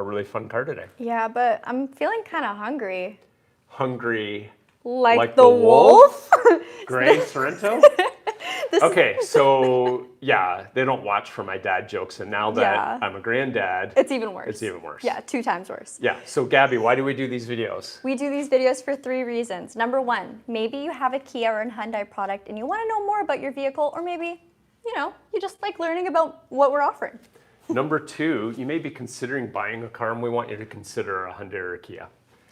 a really fun car today. Yeah, but I'm feeling kind of hungry. Hungry like the wolf? Gray Sorento? Okay, so yeah, they don't watch for my dad jokes, and now that I'm a granddad, it's even worse. It's even worse. Yeah, 2 times worse. Yeah, so Gabby, why do we do these videos? We do these videos for 3 reasons. Number 1, maybe you have a Kia or a Hyundai product and you want to know more about your vehicle, or maybe, you know, you just like learning about what we're offering. Number 2, you may be considering buying a car, and we want you to consider a Hyundai or a Kia.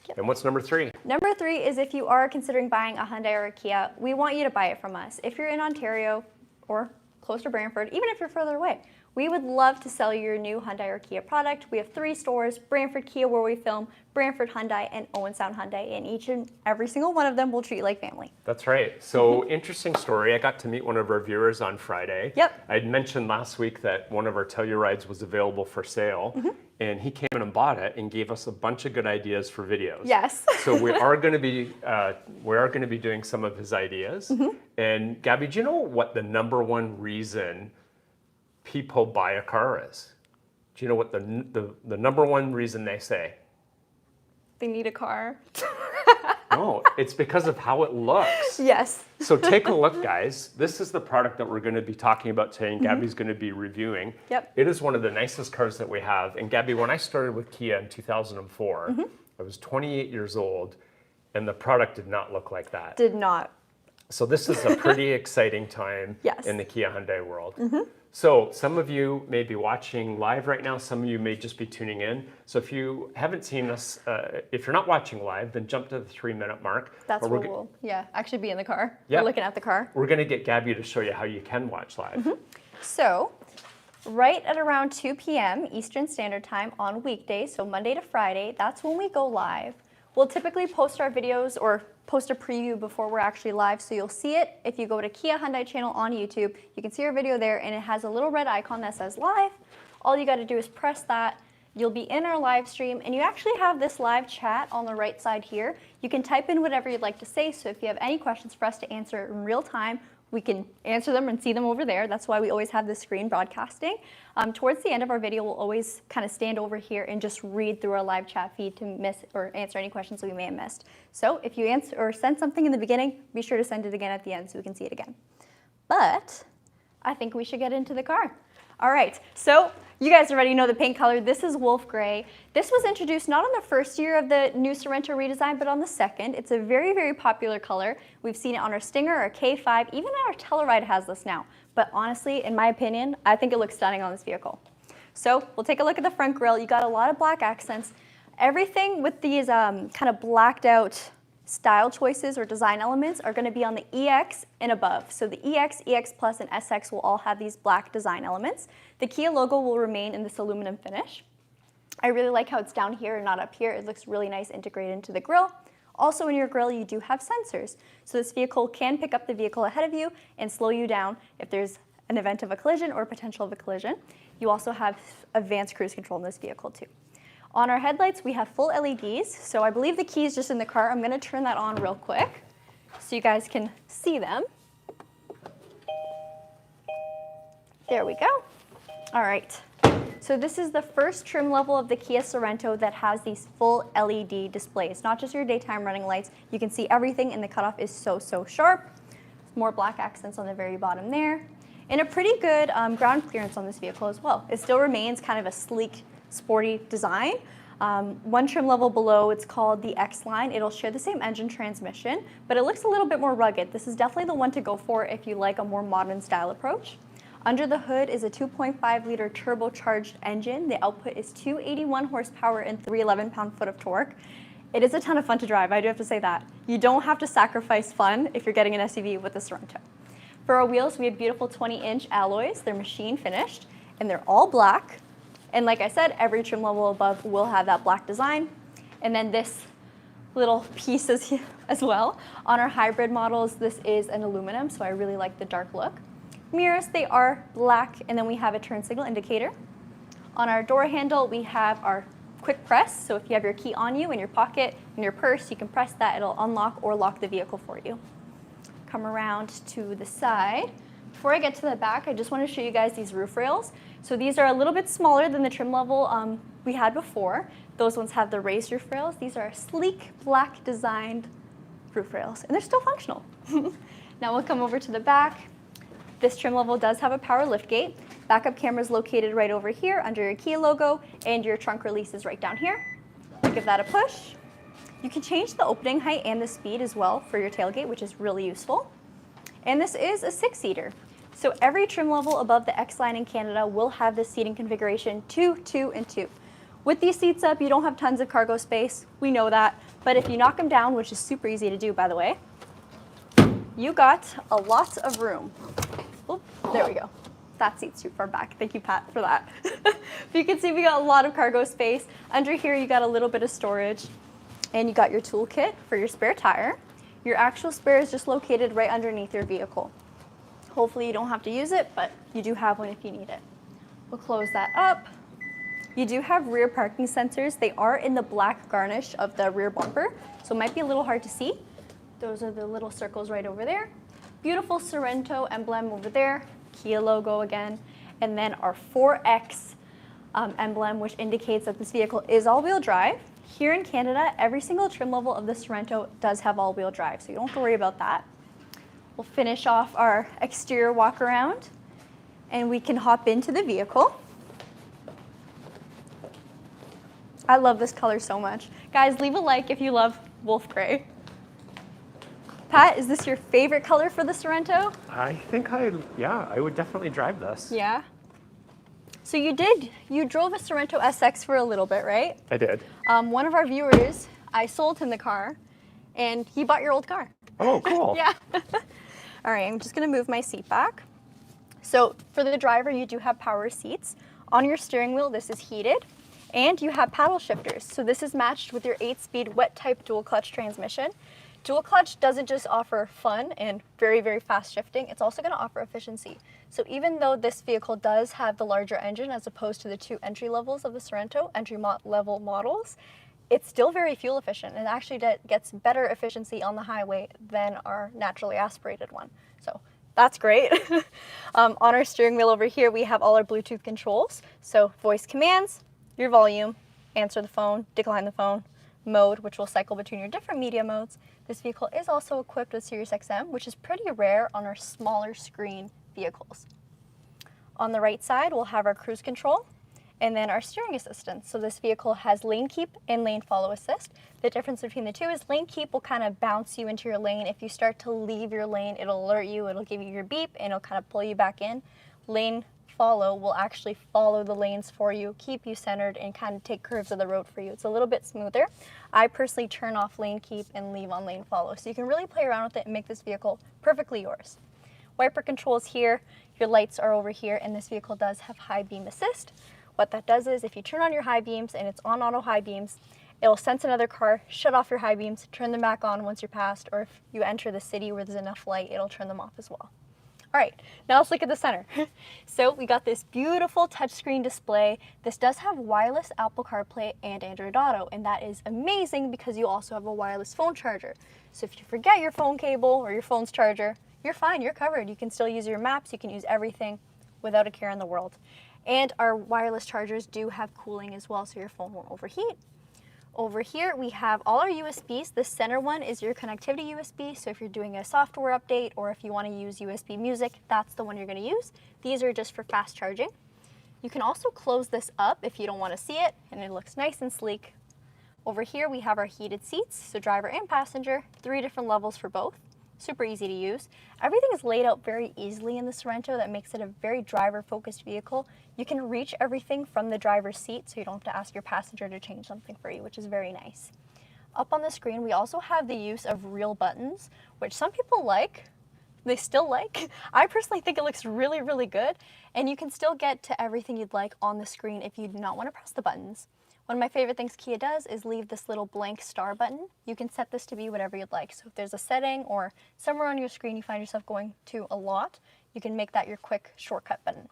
Yep. And what's number 3? Number 3 is if you are considering buying a Hyundai or a Kia, we want you to buy it from us. If you're in Ontario or close to Brantford, even if you're further away, we would love to sell you your new Hyundai or Kia product. We have 3 stores, Brantford Kia where we film, Brantford Hyundai, and Owen Sound Hyundai, and each and every single one of them will treat you like family. That's right. So interesting story. I got to meet one of our viewers on Friday. Yep. I'd mentioned last week that one of our Tellurides was available for sale, and he came in and bought it and gave us a bunch of good ideas for videos. Yes. So we are going to be doing some of his ideas. And Gabby, do you know what the number 1 reason people buy a car is? Do you know what the number 1 reason they say? They need a car. No, it's because of how it looks. Yes. So take a look, guys. This is the product that we're going to be talking about today, and Gabby's going to be reviewing. Yep. It is one of the nicest cars that we have. And Gabby, when I started with Kia in 2004, I was 28 years old, and the product did not look like that. Did not. So this is a pretty exciting time in the Kia Hyundai world. So some of you may be watching live right now. Some of you may just be tuning in. So if you haven't seen us, if you're not watching live, then jump to the 3-minute mark. That's where we'll actually be in the car. Yep. We're looking at the car. We're going to get Gabby to show you how you can watch live. So right at around 2 p.m. Eastern Standard Time on weekdays, so Monday to Friday, that's when we go live. We'll typically post our videos or post a preview before we're actually live, so you'll see it. If you go to Kia Hyundai channel on YouTube, you can see our video there, and it has a little red icon that says live. All you got to do is press that. You'll be in our live stream, and you actually have this live chat on the right side here. You can type in whatever you'd like to say, so if you have any questions for us to answer in real time, we can answer them and see them over there. That's why we always have this screen broadcasting. Towards the end of our video, we'll always kind of stand over here and just read through our live chat feed to miss or answer any questions that we may have missed. So if you answer or send something in the beginning, be sure to send it again at the end so we can see it again. But I think we should get into the car. All right, so you guys already know the paint color. This is Wolf Gray. This was introduced not on the first year of the new Sorento redesign, but on the second. It's a very, very popular color. We've seen it on our Stinger, our K5, even our Telluride has this now. But honestly, in my opinion, I think it looks stunning on this vehicle. So we'll take a look at the front grille. You got a lot of black accents. Everything with these kind of blacked out style choices or design elements are going to be on the EX and above. So the EX, EX Plus, and SX will all have these black design elements. The Kia logo will remain in this aluminum finish. I really like how it's down here and not up here. It looks really nice integrated into the grille. Also in your grille, you do have sensors. So this vehicle can pick up the vehicle ahead of you and slow you down if there's an event of a collision or potential of a collision. You also have advanced cruise control in this vehicle too. On our headlights, we have full LEDs. So I believe the key is just in the car. I'm going to turn that on real quick so you guys can see them. There we go. All right. So this is the first trim level of the Kia Sorento that has these full LED displays, not just your daytime running lights. You can see everything, and the cutoff is so, so sharp. More black accents on the very bottom there. And a pretty good ground clearance on this vehicle as well. It still remains kind of a sleek, sporty design. One trim level below, it's called the X line. It'll share the same engine transmission, but it looks a little bit more rugged. This is definitely the one to go for if you like a more modern style approach. Under the hood is a 2.5 liter turbocharged engine. The output is 281 horsepower and 311 pound-foot of torque. It is a ton of fun to drive, I do have to say that. You don't have to sacrifice fun if you're getting an SUV with the Sorento. For our wheels, we have beautiful 20-inch alloys. They're machine finished, and they're all black. And like I said, every trim level above will have that black design. And then this little piece is as well. On our hybrid models, this is an aluminum, so I really like the dark look. Mirrors, they are black, and then we have a turn signal indicator. On our door handle, we have our quick press, so if you have your key on you in your pocket, in your purse, you can press that, it'll unlock or lock the vehicle for you. Come around to the side. Before I get to the back, I just want to show you guys these roof rails. So these are a little bit smaller than the trim level we had before. Those ones have the raised roof rails. These are sleek, black designed roof rails, and they're still functional. Now we'll come over to the back. This trim level does have a power liftgate. Backup camera is located right over here under your Kia logo, and your trunk release is right down here. Give that a push. You can change the opening height and the speed as well for your tailgate, which is really useful. And this is a 6-seater. So every trim level above the X line in Canada will have this seating configuration 2, 2, and 2. With these seats up, you don't have tons of cargo space. We know that. But if you knock them down, which is super easy to do, by the way, you got a lot of room. Oop, there we go. That seat's too far back. Thank you, Pat, for that. But you can see we got a lot of cargo space. Under here, you got a little bit of storage. And you got your toolkit for your spare tire. Your actual spare is just located right underneath your vehicle. Hopefully you don't have to use it, but you do have one if you need it. We'll close that up. You do have rear parking sensors. They are in the black garnish of the rear bumper, so it might be a little hard to see. Those are the little circles right over there. Beautiful Sorento emblem over there, Kia logo again, and then our 4X emblem, which indicates that this vehicle is all-wheel drive. Here in Canada, every single trim level of the Sorento does have all-wheel drive, so you don't have to worry about that. We'll finish off our exterior walk around, and we can hop into the vehicle. I love this color so much. Guys, leave a like if you love wolf gray. Pat, is this your favorite color for the Sorento? I think I would definitely drive this. Yeah. So you drove a Sorento SX for a little bit, right? I did. One of our viewers, I sold him the car, and he bought your old car. Oh, cool. Yeah. All right, I'm just gonna move my seat back. So for the driver, you do have power seats. On your steering wheel, this is heated, and you have paddle shifters. So this is matched with your 8-speed wet type dual clutch transmission. Dual clutch doesn't just offer fun and very, very fast shifting, it's also going to offer efficiency. So even though this vehicle does have the larger engine as opposed to the 2 entry levels of the Sorento, level models, it's still very fuel efficient and actually gets better efficiency on the highway than our naturally aspirated one. So that's great. On our steering wheel over here, we have all our Bluetooth controls. So voice commands, your volume, answer the phone, decline the phone, mode, which will cycle between your different media modes. This vehicle is also equipped with Sirius XM, which is pretty rare on our smaller screen vehicles. On the right side, we'll have our cruise control and then our steering assistance. So this vehicle has lane keep and lane follow assist. The difference between the two is lane keep will kind of bounce you into your lane. If you start to leave your lane, it'll alert you, it'll give you your beep, and it'll kind of pull you back in. Lane follow will actually follow the lanes for you, keep you centered, and kind of take curves of the road for you. It's a little bit smoother. I personally turn off lane keep and leave on lane follow. So you can really play around with it and make this vehicle perfectly yours. Wiper controls here, your lights are over here, and this vehicle does have high beam assist. What that does is if you turn on your high beams and it's on auto high beams, it'll sense another car, shut off your high beams, turn them back on once you're passed, or if you enter the city where there's enough light, it'll turn them off as well. All right, now let's look at the center. So we got this beautiful touchscreen display. This does have wireless Apple CarPlay and Android Auto, and that is amazing because you also have a wireless phone charger. So if you forget your phone cable or your phone's charger, you're fine, you're covered. You can still use your maps, you can use everything without a care in the world. And our wireless chargers do have cooling as well, so your phone won't overheat. Over here, we have all our USBs. The center one is your connectivity USB, so if you're doing a software update or if you want to use USB music, that's the one you're going to use. These are just for fast charging. You can also close this up if you don't want to see it, and it looks nice and sleek. Over here, we have our heated seats, so driver and passenger, 3 different levels for both. Super easy to use. Everything is laid out very easily in the Sorento. That makes it a very driver-focused vehicle. You can reach everything from the driver's seat, so you don't have to ask your passenger to change something for you, which is very nice. Up on the screen, we also have the use of real buttons, which some people like. They still like. I personally think it looks really, really good, and you can still get to everything you'd like on the screen if you do not want to press the buttons. One of my favorite things Kia does is leave this little blank star button. You can set this to be whatever you'd like. So if there's a setting or somewhere on your screen you find yourself going to a lot, you can make that your quick shortcut button.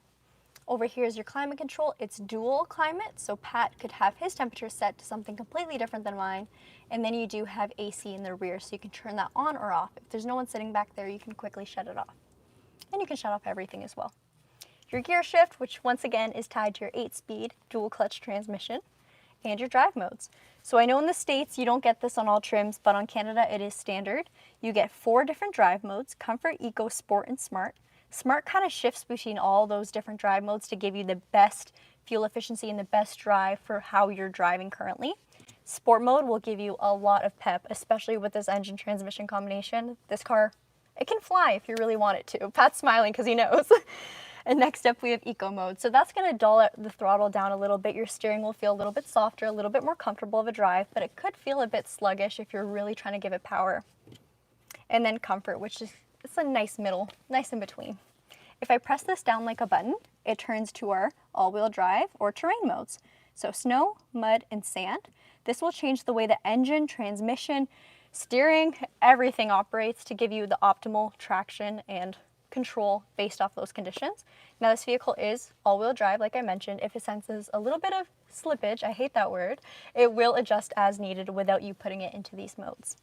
Over here is your climate control. It's dual climate, so Pat could have his temperature set to something completely different than mine. And then you do have AC in the rear, so you can turn that on or off. If there's no one sitting back there, you can quickly shut it off. And you can shut off everything as well. Your gear shift, which once again is tied to your 8-speed dual clutch transmission, and your drive modes. So I know in the States you don't get this on all trims, but on Canada it is standard. You get 4 different drive modes: Comfort, Eco, Sport, and Smart. Smart kind of shifts between all those different drive modes to give you the best fuel efficiency and the best drive for how you're driving currently. Sport mode will give you a lot of pep, especially with this engine transmission combination. This car, it can fly if you really want it to. Pat's smiling because he knows. And next up we have Eco mode. So that's going to dull the throttle down a little bit. Your steering will feel a little bit softer, a little bit more comfortable of a drive, but it could feel a bit sluggish if you're really trying to give it power. And then Comfort, which is, it's a nice middle, nice in between. If I press this down like a button, it turns to our all-wheel drive or terrain modes. So snow, mud, and sand. This will change the way the engine, transmission, steering, everything operates to give you the optimal traction and control based off those conditions. Now this vehicle is all-wheel drive, like I mentioned. If it senses a little bit of slippage, I hate that word, it will adjust as needed without you putting it into these modes.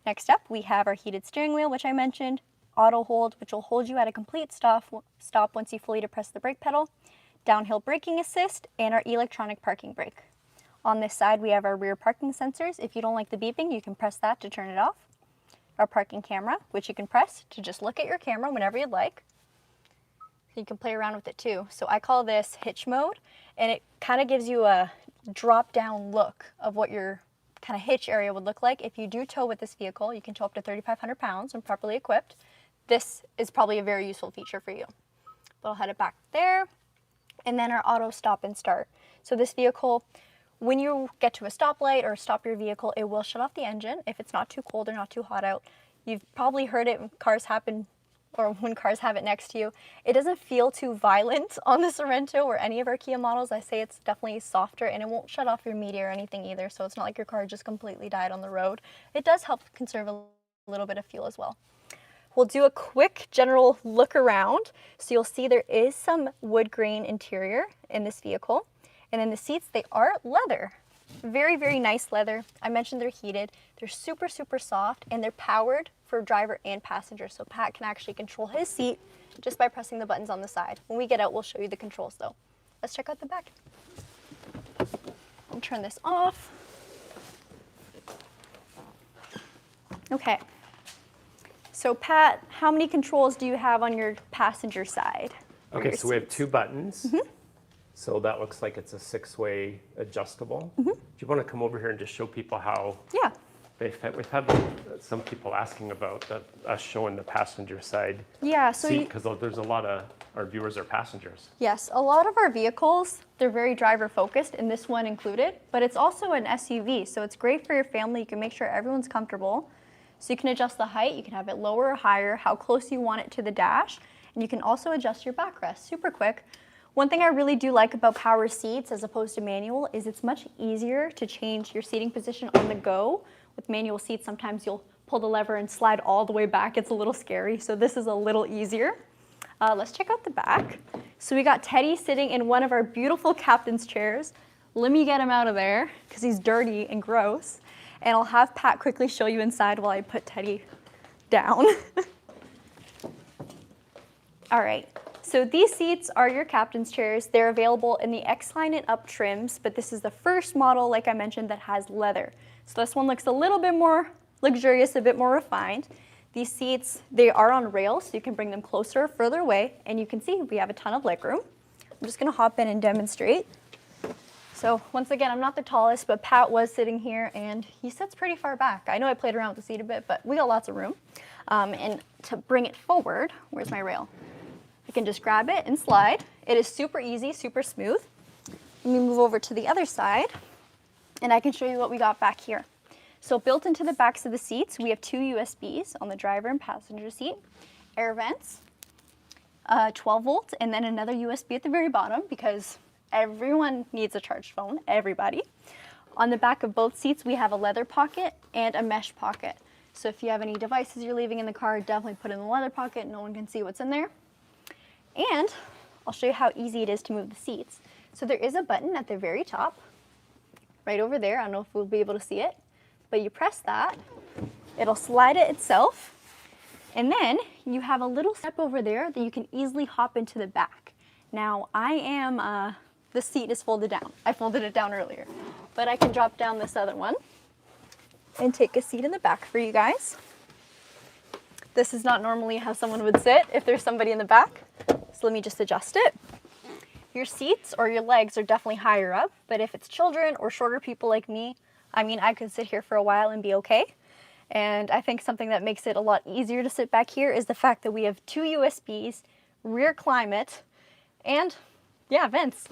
Next up, we have our heated steering wheel, which I mentioned, auto hold, which will hold you at a complete stop once you fully depress the brake pedal, downhill braking assist, and our electronic parking brake. On this side, we have our rear parking sensors. If you don't like the beeping, you can press that to turn it off. Our parking camera, which you can press to just look at your camera whenever you'd like. You can play around with it too. So I call this hitch mode, and it kind of gives you a drop-down look of what your kind of hitch area would look like. If you do tow with this vehicle, you can tow up to 3,500 pounds when properly equipped. This is probably a very useful feature for you. But I'll head it back there. And then our auto stop and start. So this vehicle, when you get to a stoplight or stop your vehicle, it will shut off the engine if it's not too cold or not too hot out. You've probably heard it when cars happen, or when cars have it next to you. It doesn't feel too violent on the Sorento or any of our Kia models. I say it's definitely softer, and it won't shut off your media or anything either, so it's not like your car just completely died on the road. It does help conserve a little bit of fuel as well. We'll do a quick general look around. So you'll see there is some wood grain interior in this vehicle. And in the seats, they are leather. Very, very nice leather. I mentioned they're heated. They're super, super soft, and they're powered for driver and passenger. So Pat can actually control his seat just by pressing the buttons on the side. When we get out, we'll show you the controls though. Let's check out the back. I'll turn this off. Okay. So Pat, how many controls do you have on your passenger side? Okay, so we have 2 buttons. Mm-hmm. So that looks like it's a 6-way adjustable. Mm-hmm. Do you want to come over here and just show people how they fit? We've had some people asking about us showing the passenger side seat, because there's a lot of our viewers are passengers. Yes, a lot of our vehicles, they're very driver focused, and this one included, but it's also an SUV, so it's great for your family. You can make sure everyone's comfortable. So you can adjust the height, you can have it lower or higher, how close you want it to the dash, and you can also adjust your backrest super quick. One thing I really do like about power seats as opposed to manual is it's much easier to change your seating position on the go. With manual seats, sometimes you'll pull the lever and slide all the way back. It's a little scary, so this is a little easier. Let's check out the back. So we got Teddy sitting in one of our beautiful captain's chairs. Let me get him out of there because he's dirty and gross. And I'll have Pat quickly show you inside while I put Teddy down. All right, so these seats are your captain's chairs. They're available in the X-Line and up trims, but this is the first model, like I mentioned, that has leather. So this one looks a little bit more luxurious, a bit more refined. These seats, they are on rails, so you can bring them closer or further away, and you can see we have a ton of legroom. I'm just gonna hop in and demonstrate. So once again, I'm not the tallest, but Pat was sitting here and he sits pretty far back. I know I played around with the seat a bit, but we got lots of room. And to bring it forward, where's my rail? I can just grab it and slide. It is super easy, super smooth. Let me move over to the other side and I can show you what we got back here. So built into the backs of the seats, we have 2 USBs on the driver and passenger seat, air vents, 12 volt, and then another USB at the very bottom because everyone needs a charged phone, everybody. On the back of both seats, we have a leather pocket and a mesh pocket. So if you have any devices you're leaving in the car, definitely put it in the leather pocket. No one can see what's in there. And I'll show you how easy it is to move the seats. So there is a button at the very top, right over there. I don't know if we'll be able to see it, but you press that, it'll slide it itself, And then you have a little step over there that you can easily hop into the back. Now the seat is folded down. I folded it down earlier, but I can drop down this other one and take a seat in the back for you guys. This is not normally how someone would sit if there's somebody in the back. So let me just adjust it. Your seats or your legs are definitely higher up, but if it's children or shorter people like me, I mean, I could sit here for a while and be okay. And I think something that makes it a lot easier to sit back here is the fact that we have 2 USBs, rear climate, and yeah, vents.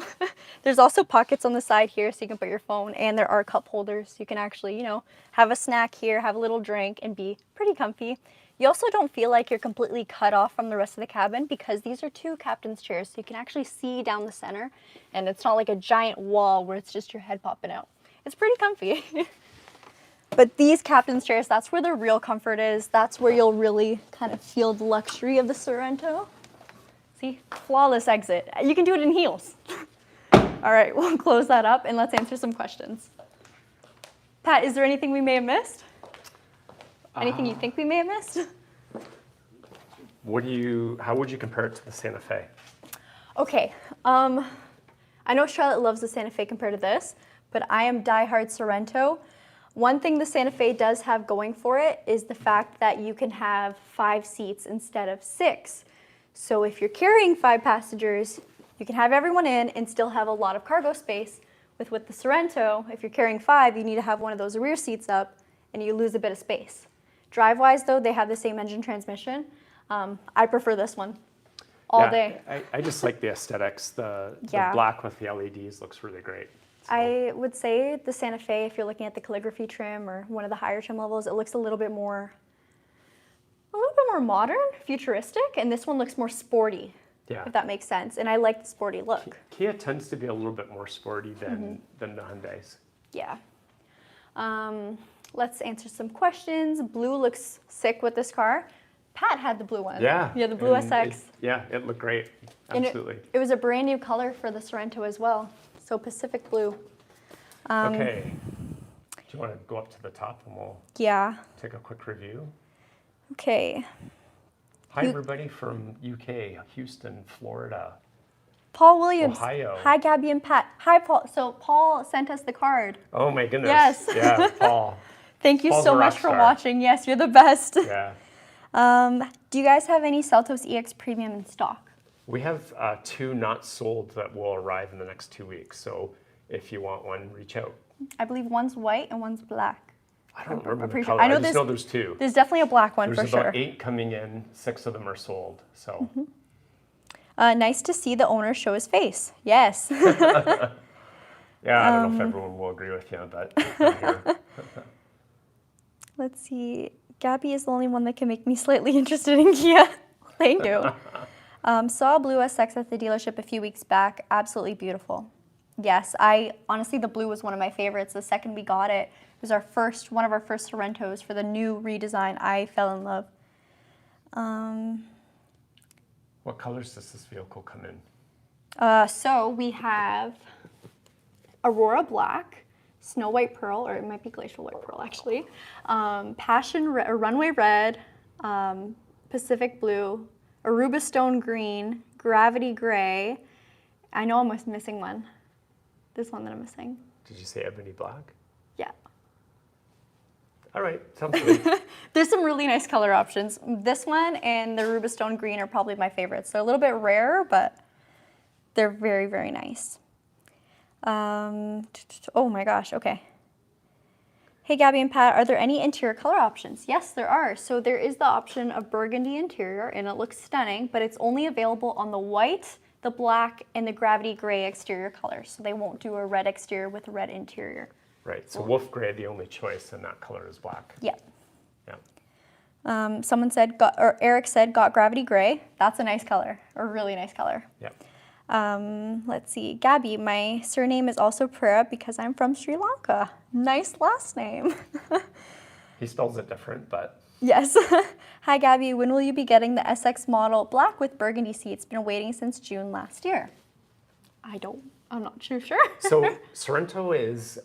There's also pockets on the side here so you can put your phone, and there are cup holders. You can actually, you know, have a snack here, have a little drink, and be pretty comfy. You also don't feel like you're completely cut off from the rest of the cabin because these are 2 captain's chairs, so you can actually see down the center, and it's not like a giant wall where it's just your head popping out. It's pretty comfy. But these captain's chairs, that's where the real comfort is. That's where you'll really kind of feel the luxury of the Sorento. See, flawless exit. You can do it in heels. All right, we'll close that up and let's answer some questions. Pat, is there anything we may have missed? Anything you think we may have missed? How would you compare it to the Santa Fe? Okay, I know Charlotte loves the Santa Fe compared to this, but I am diehard Sorento. One thing the Santa Fe does have going for it is the fact that you can have 5 seats instead of 6. So if you're carrying 5 passengers, you can have everyone in and still have a lot of cargo space. With the Sorento, if you're carrying 5, you need to have one of those rear seats up and you lose a bit of space. Drive-wise though, they have the same engine transmission. I prefer this one all day. I just like the aesthetics. The black with the LEDs looks really great. So. I would say the Santa Fe, if you're looking at the calligraphy trim or one of the higher trim levels, it looks a little bit more modern, futuristic, and this one looks more sporty, if that makes sense. And I like the sporty look. Kia tends to be a little bit more sporty than the Hyundais. Yeah. Let's answer some questions. Blue looks sick with this car. Pat had the blue one. Yeah. Yeah, the blue SX. It looked great. Absolutely. And it was a brand new color for the Sorento as well. So Pacific blue. Okay. Do you want to go up to the top and we'll take a quick review? Okay. Hi, everybody from UK, Houston, Florida. Paul Williams. Ohio. Hi, Gabby and Pat. Hi, Paul. So Paul sent us the card. Oh, my goodness. Yes. Yeah, Paul. Thank you Paul's so much for watching. Yes, you're the best. Yeah. Do you guys have any Seltos EX Premium in stock? We have 2 not sold that will arrive in the next 2 weeks. So if you want one, reach out. I believe one's white and one's black. I don't remember the sure. color. I just know there's 2. There's definitely a black one for sure. There's about 8 coming in. 6 of them are sold. So. Nice to see the owner show his face. Yes. Yeah, I don't know if everyone will agree with you, but I'm here. Let's see. Gabby is the only one that can make me slightly interested in Kia. Thank you. Saw a blue SX at the dealership a few weeks back. Absolutely beautiful. Yes, honestly, the blue was one of my favorites. The second we got it, it was one of our first Sorentos for the new redesign. I fell in love. What colors does this vehicle come in? So we have Aurora Black, Snow White Pearl, or it might be Glacial White Pearl actually, Runway Red, Pacific Blue, Aruba Stone Green, Gravity Gray. I know I'm missing one. This one that I'm missing. Did you say Ebony Black? Yeah. All right, sounds good. There's some really nice color options. This one and the Aruba Stone Green are probably my favorites. They're a little bit rarer, but they're very, very nice. Oh my gosh, okay. Hey Gabby and Pat, are there any interior color options? Yes, there are. So there is the option of burgundy interior and it looks stunning, but it's only available on the white, the black, and the gravity gray exterior colors. So they won't do a red exterior with a red interior. Right, so wolf gray, the only choice, and that color is black. Yeah. Yeah. Someone said, Eric said, got gravity gray. That's a nice color, a really nice color. Yeah. Let's see, Gabby, my surname is also Pereira because I'm from Sri Lanka. Nice last name. He spells it different, but. Yes. Hi, Gabby, when will you be getting the SX model black with burgundy seats? Been waiting since June last year. I'm not too sure. So Sorento is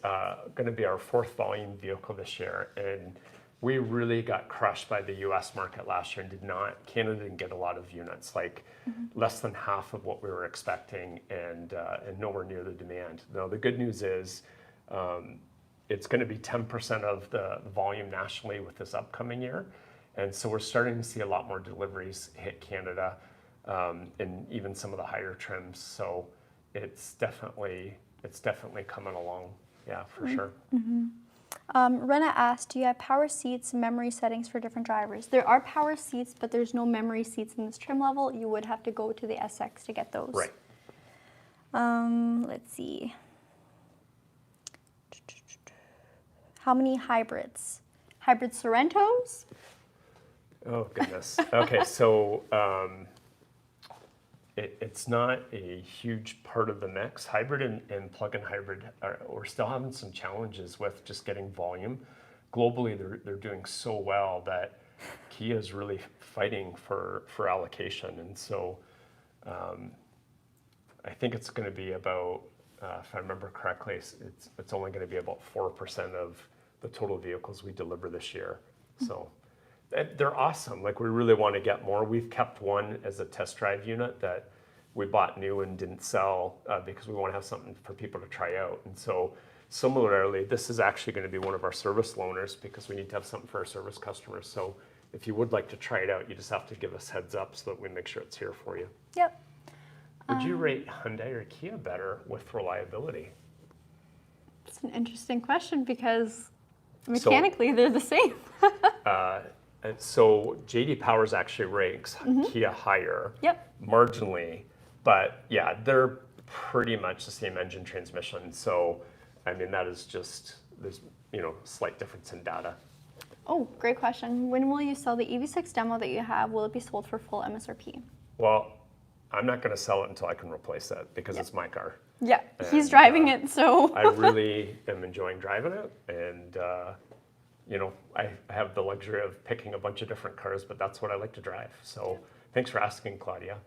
going to be our 4th volume vehicle this year, and we really got crushed by the US market last year and Canada didn't get a lot of units, like less than half of what we were expecting and nowhere near the demand. Now, the good news is it's going to be 10% of the volume nationally with this upcoming year. And so we're starting to see a lot more deliveries hit Canada and even some of the higher trims. So it's definitely coming along. Yeah, for sure. Rena asked, do you have power seats, memory settings for different drivers? There are power seats, but there's no memory seats in this trim level. You would have to go to the SX to get those. Right. Let's see. How many hybrids? Hybrid Sorentos? Oh, goodness. Okay, so it's not a huge part of the mix. Hybrid and plug-in hybrid, we're still having some challenges with just getting volume. Globally, they're doing so well that Kia is really fighting for allocation. And so I think it's going to be about, if I remember correctly, it's only going to be about 4% of the total vehicles we deliver this year. So they're awesome. Like, we really want to get more. We've kept one as a test drive unit that we bought new and didn't sell because we want to have something for people to try out. And so similarly, this is actually going to be one of our service loaners because we need to have something for our service customers. So if you would like to try it out, you just have to give us heads up so that we make sure it's here for you. Yep. Would you rate Hyundai or Kia better with reliability? It's an interesting question because mechanically they're the same. So JD Powers actually ranks Kia higher, marginally, but yeah, they're pretty much the same engine transmission. So, I mean, that is just, there's, slight difference in data. Oh, great question. When will you sell the EV6 demo that you have? Will it be sold for full MSRP? Well, I'm not going to sell it until I can replace it because it's my car. Yeah, he's driving it, so. I really am enjoying driving it, and I have the luxury of picking a bunch of different cars, but that's what I like to drive. So thanks for asking, Claudia.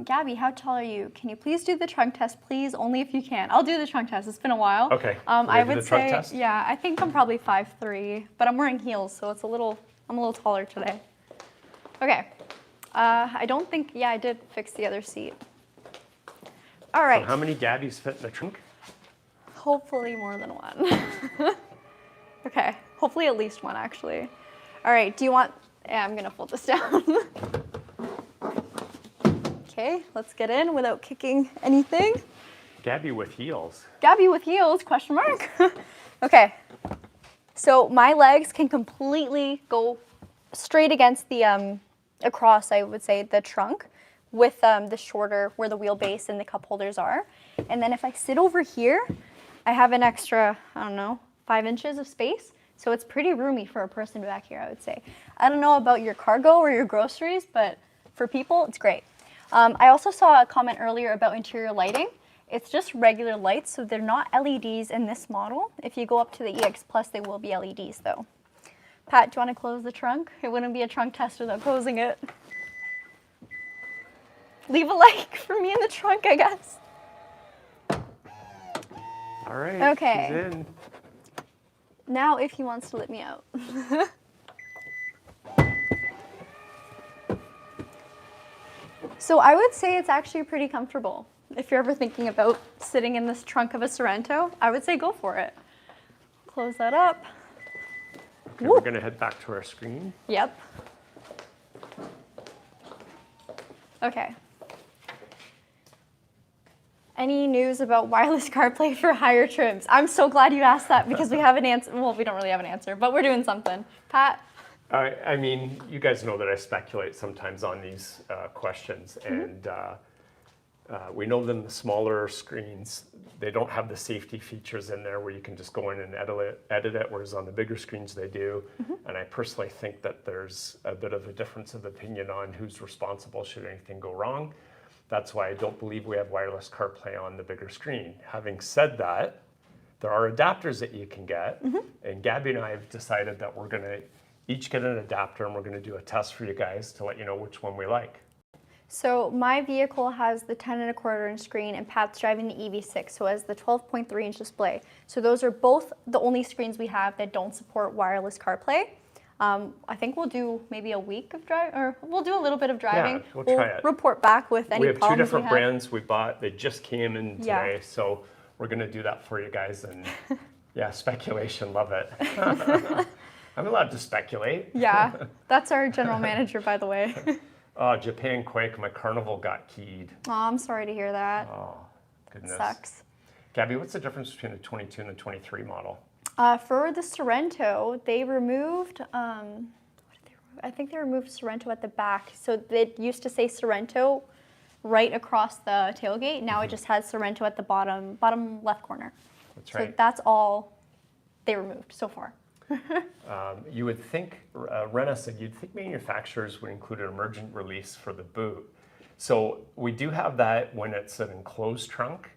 Gabby, how tall are you? Can you please do the trunk test, please? Only if you can. I'll do the trunk test. It's been a while. Okay. I would say, yeah, I think I'm probably 5'3", but I'm wearing heels, so I'm a little taller today. Okay. I don't think, I did fix the other seat. All right. So how many Gabbies fit in the trunk? Hopefully more than one. Okay. Hopefully at least one, actually. All right. Do you want, I'm going to fold this down. Okay. Let's get in without kicking anything. Gabby with heels. Gabby with heels, question mark. Okay. So my legs can completely go straight against the, across, I would say, the trunk with the shorter where the wheelbase and the cup holders are. And then if I sit over here, I have an extra, 5 inches of space. So it's pretty roomy for a person back here, I would say. I don't know about your cargo or your groceries, but for people, it's great. I also saw a comment earlier about interior lighting. It's just regular lights, so they're not LEDs in this model. If you go up to the EX Plus, they will be LEDs though. Pat, do you want to close the trunk? It wouldn't be a trunk test without closing it. Leave a like for me in the trunk, I guess. All right. Okay. She's in. Now if he wants to let me out. So I would say it's actually pretty comfortable. If you're ever thinking about sitting in this trunk of a Sorento, I would say go for it. Close that up. Okay, we're going to head back to our screen. Yep. Okay. Any news about wireless CarPlay for higher trims? I'm so glad you asked that because we have an answer. Well, we don't really have an answer, but we're doing something. Pat? I mean, you guys know that I speculate sometimes on these questions, and we know that in the smaller screens, they don't have the safety features in there where you can just go in and edit it, whereas on the bigger screens they do. And I personally think that there's a bit of a difference of opinion on who's responsible should anything go wrong. That's why I don't believe we have wireless CarPlay on the bigger screen. Having said that, there are adapters that you can get, and Gabby and I have decided that we're going to each get an adapter, and we're going to do a test for you guys to let you know which one we like. So my vehicle has the 10.25-inch screen, and Pat's driving the EV6, so has the 12.3-inch display. So those are both the only screens we have that don't support wireless CarPlay. I think we'll do maybe a week of drive, or we'll do a little bit of driving. Yeah, we'll try it. Report back with any problems we have. We have 2 different brands we bought. They just came in today, so we're going to do that for you guys. And yeah, speculation, love it. I'm allowed to speculate. Yeah, that's our general manager, by the way. Oh, Japan Quake, my Carnival got keyed. Oh, I'm sorry to hear that. Oh, goodness. Sucks. Gabby, what's the difference between the 22 and the 23 model? For the Sorento, they removed, I think they removed Sorento at the back. So it used to say Sorento right across the tailgate. Now it just has Sorento at the bottom left corner. That's right. So that's all they removed so far. You would think, Rena said, you'd think manufacturers would include an emergent release for the boot. So we do have that when it's an enclosed trunk,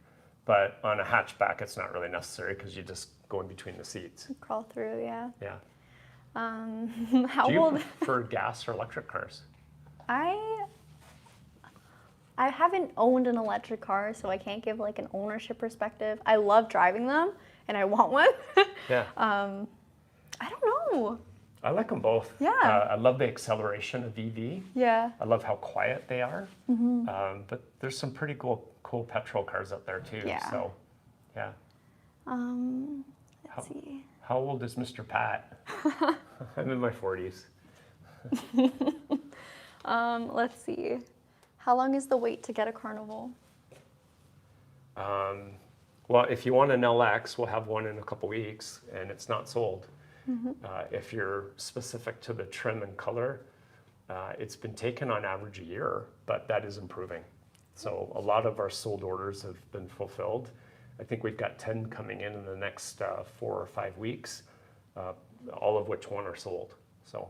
but on a hatchback, it's not really necessary because you just go in between the seats. Crawl through, yeah. Yeah. Do you prefer gas or electric cars? I haven't owned an electric car, so I can't give like an ownership perspective. I love driving them, and I want one. Yeah. I don't know. I like them both. Yeah. I love the acceleration of EV. Yeah. I love how quiet they are. But there's some pretty cool petrol cars out there too. Yeah. So, yeah. Let's see. How old is Mr. Pat? I'm in my 40s. Let's see. How long is the wait to get a Carnival? Well, if you want an LX, we'll have one in a couple weeks, and it's not sold. If you're specific to the trim and color, it's been taken on average a year, but that is improving. So a lot of our sold orders have been fulfilled. I think we've got 10 coming in the next 4 or 5 weeks, all of which 1 are sold. So,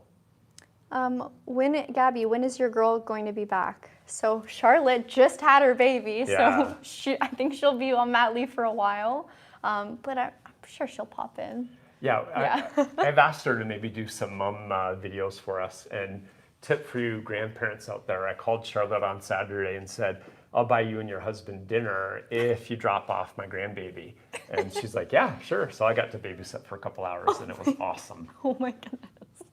Gabby, when is your girl going to be back? So Charlotte just had her baby, yeah. So I think she'll be on mat leave for a while, but I'm sure she'll pop in. Yeah, I've asked her to maybe do some mom videos for us. And tip for you grandparents out there, I called Charlotte on Saturday and said, I'll buy you and your husband dinner if you drop off my grandbaby. And she's like, yeah, sure. So I got to babysit for a couple hours and it was awesome. Oh my goodness.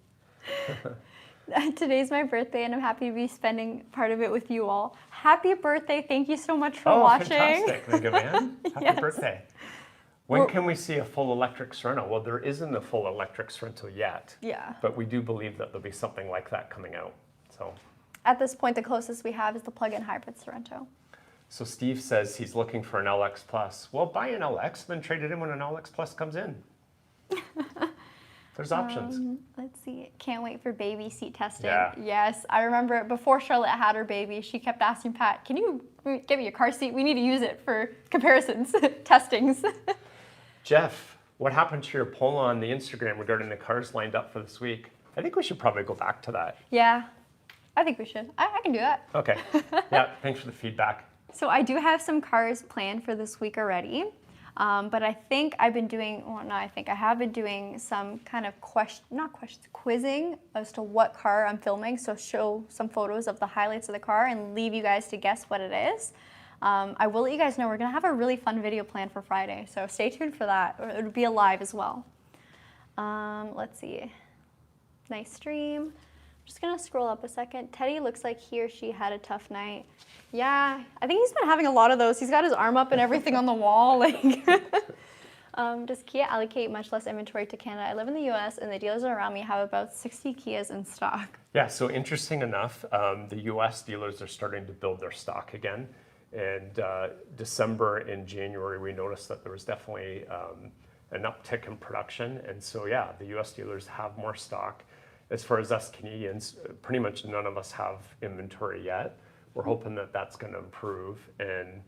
Today's my birthday and I'm happy to be spending part of it with you all. Happy birthday. Thank you so much for watching. Fantastic. Mega Man. Happy Yes. birthday. When can we see a full electric Sorento? Well, there isn't a full electric Sorento yet. Yeah. But we do believe that there'll be something like that coming out. So. At this point, the closest we have is the plug-in hybrid Sorento. So Steve says he's looking for an LX Plus. Well, buy an LX, then trade it in when an LX Plus comes in. There's options. Let's see. Can't wait for baby seat testing. Yeah. Yes, I remember before Charlotte had her baby, she kept asking Pat, can you give me a car seat? We need to use it for comparisons, testings. Jeff, what happened to your poll on the Instagram regarding the cars lined up for this week? I think we should probably go back to that. Yeah, I think we should. I can do that. Okay. Yeah, thanks for the feedback. So I do have some cars planned for this week already. But I think I've been doing, well, no, I think I have been doing some kind of quizzing as to what car I'm filming. So show some photos of the highlights of the car and leave you guys to guess what it is. I will let you guys know we're gonna have a really fun video planned for Friday. So stay tuned for that. It'll be live as well. Let's see. Nice stream. Just gonna scroll up a second. Teddy looks like he or she had a tough night. Yeah, I think he's been having a lot of those. He's got his arm up and everything on the wall. Like, does Kia allocate much less inventory to Canada? I live in the US and the dealers around me have about 60 Kias in stock. Yeah, so interesting enough, the US dealers are starting to build their stock again. And December and January, we noticed that there was definitely an uptick in production. And so, yeah, the US dealers have more stock. As far as us Canadians, pretty much none of us have inventory yet. We're hoping that that's going to improve. And,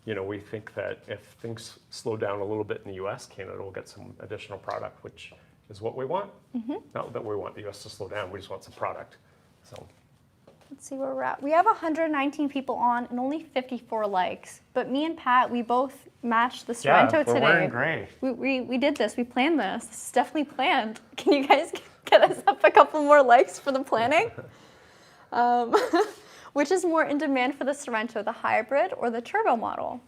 you know, we think that if things slow down a little bit in the US, Canada will get some additional product, which is what we want. Not that we want the US to slow down, we just want some product. So. Let's see where we're at. We have 119 people on and only 54 likes. But me and Pat, we both matched the Sorento today. We're wearing gray. We did this. We planned this. This is definitely planned. Can you guys get us up a couple more likes for the planning? Which is more in demand for the Sorento, the hybrid or the turbo model?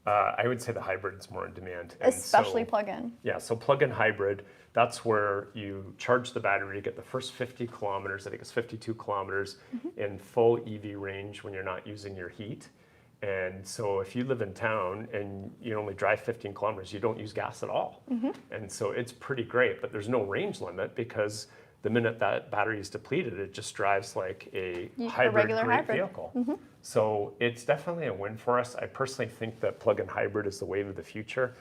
I would say the hybrid is more in demand. Especially plug-in. Yeah, so plug-in hybrid, that's where you charge the battery to get the first 50 kilometers, I think it's 52 kilometers in full EV range when you're not using your heat. And so if you live in town and you only drive 15 kilometers, you don't use gas at all. And so it's pretty great, but there's no range limit because the minute that battery is depleted, it just drives like a regular great hybrid vehicle. So it's definitely a win for us. I personally think that plug-in hybrid is the wave of the future.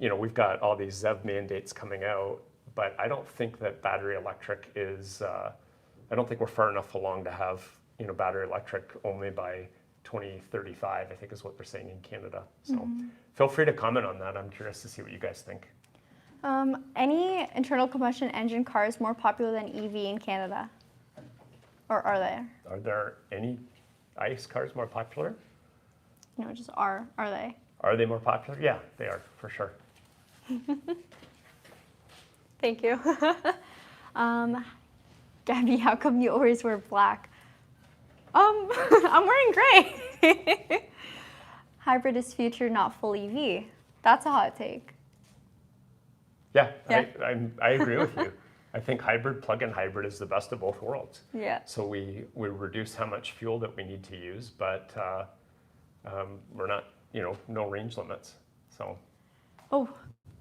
We've got all these ZEV mandates coming out, but I don't think that battery electric is, I don't think we're far enough along to have, battery electric only by 2035, I think is what they're saying in Canada. So feel free to comment on that. I'm curious to see what you guys think. Any internal combustion engine cars more popular than EV in Canada? Or are they? Are there any ICE cars more popular? No, just are they? Are they more popular? Yeah, they are, for sure. Thank you. Gabby, how come you always wear black? I'm wearing gray. Hybrid is future, not full EV. That's a hot take. Yeah. I agree with you. I think plug-in hybrid is the best of both worlds. Yeah. So we reduce how much fuel that we need to use, but we're not, no range limits. So. Oh,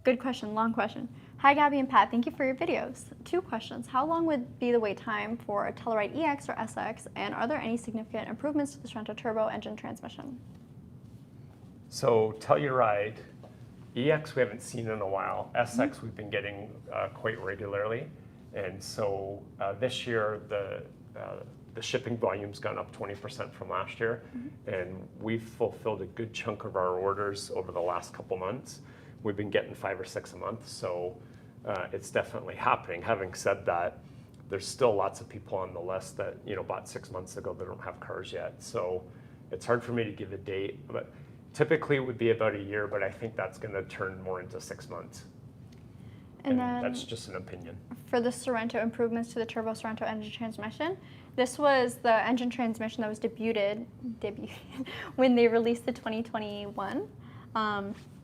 good question, long question. Hi, Gabby and Pat, thank you for your videos. 2 questions. How long would be the wait time for a Telluride EX or SX, and are there any significant improvements to the Sorento turbo engine transmission? So Telluride, EX we haven't seen in a while. SX we've been getting quite regularly. And so this year the shipping volume's gone up 20% from last year. And we've fulfilled a good chunk of our orders over the last couple months. We've been getting 5 or 6 a month. So it's definitely happening. Having said that, there's still lots of people on the list that bought 6 months ago that don't have cars yet. So it's hard for me to give a date, but typically it would be about a year, but I think that's going to turn more into 6 months. And then that's just an opinion. For the Sorento improvements to the turbo Sorento engine transmission, this was the engine transmission that was debuted when they released the 2021.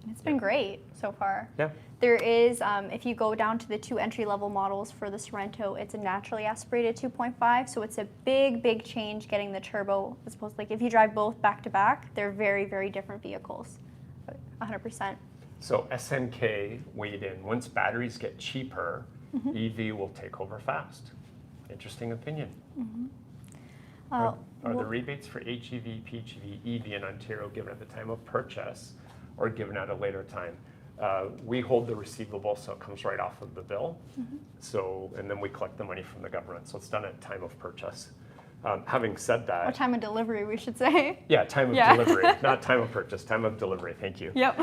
It's been great so far. Yeah. There is, if you go down to the 2 entry-level models for the Sorento, it's a naturally aspirated 2.5, so it's a big change getting the turbo, as opposed to, like, if you drive both back-to-back, they're very, very different vehicles, 100%. So SNK weighed in, once batteries get cheaper, EV will take over fast. Interesting opinion. Are the rebates for HEV, PHEV, EV in Ontario given at the time of purchase or given at a later time? We hold the receivable, so it comes right off of the bill. So, and then we collect the money from the government. So it's done at time of purchase. Having said that, or time of delivery, we should say. Yeah, time of delivery, not time of purchase, time of delivery. Thank you. Yep.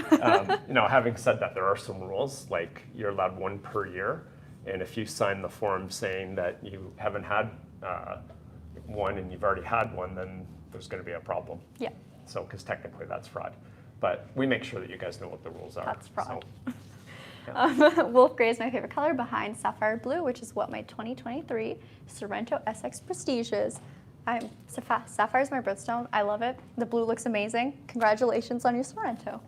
Having said that, there are some rules, like you're allowed 1 per year, and if you sign the form saying that you haven't had one and you've already had one, then there's going to be a problem. Yeah. So, because technically that's fraud. But we make sure that you guys know what the rules are. That's fraud. So, yeah. Wolf gray is my favorite color behind sapphire blue, which is what my 2023 Sorento SX Prestige is. Sapphire is my birthstone. I love it. The blue looks amazing. Congratulations on your Sorento.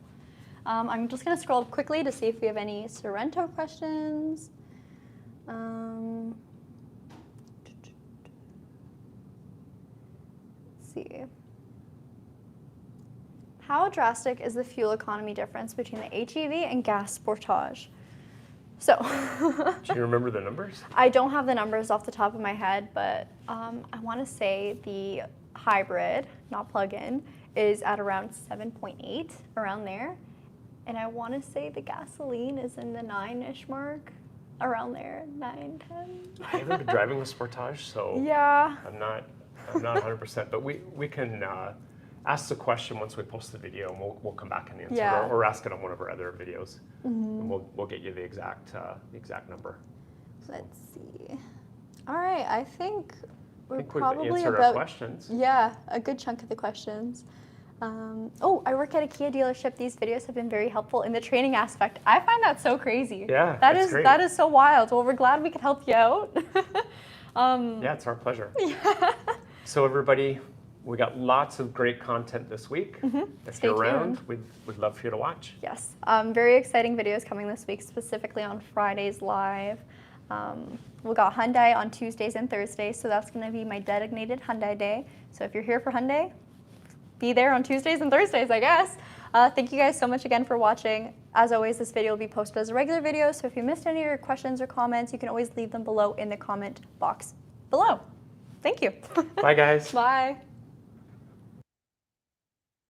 I'm just going to scroll quickly to see if we have any Sorento questions. Let's see. How drastic is the fuel economy difference between the HEV and gas Sportage? So, do you remember the numbers? I don't have the numbers off the top of my head, but I want to say the hybrid, not plug-in, is at around 7.8, around there. And I want to say the gasoline is in the 9-ish mark, around there, 9, 10. I haven't been driving with Sportage, so yeah. I'm not 100%, but we can ask the question once we post the video, and we'll come back and answer, or ask it on one of our other videos, and we'll get you the exact number. So. Let's see. All right, I think we've probably answered about our questions. Yeah, a good chunk of the questions. I work at a Kia dealership. These videos have been very helpful in the training aspect. I find that so crazy. Yeah, that is so wild. Well, we're glad we could help you out. Yeah, it's our pleasure. Yeah. So everybody, we got lots of great content this week. If Stay you're around, tuned. we'd love for you to watch. Yes, very exciting videos coming this week, specifically on Fridays live. We got Hyundai on Tuesdays and Thursdays, so that's going to be my designated Hyundai day. So if you're here for Hyundai, be there on Tuesdays and Thursdays, I guess. Thank you guys so much again for watching. As always, this video will be posted as a regular video, so if you missed any of your questions or comments, you can always leave them below in the comment box below. Thank you. Bye, guys. Bye.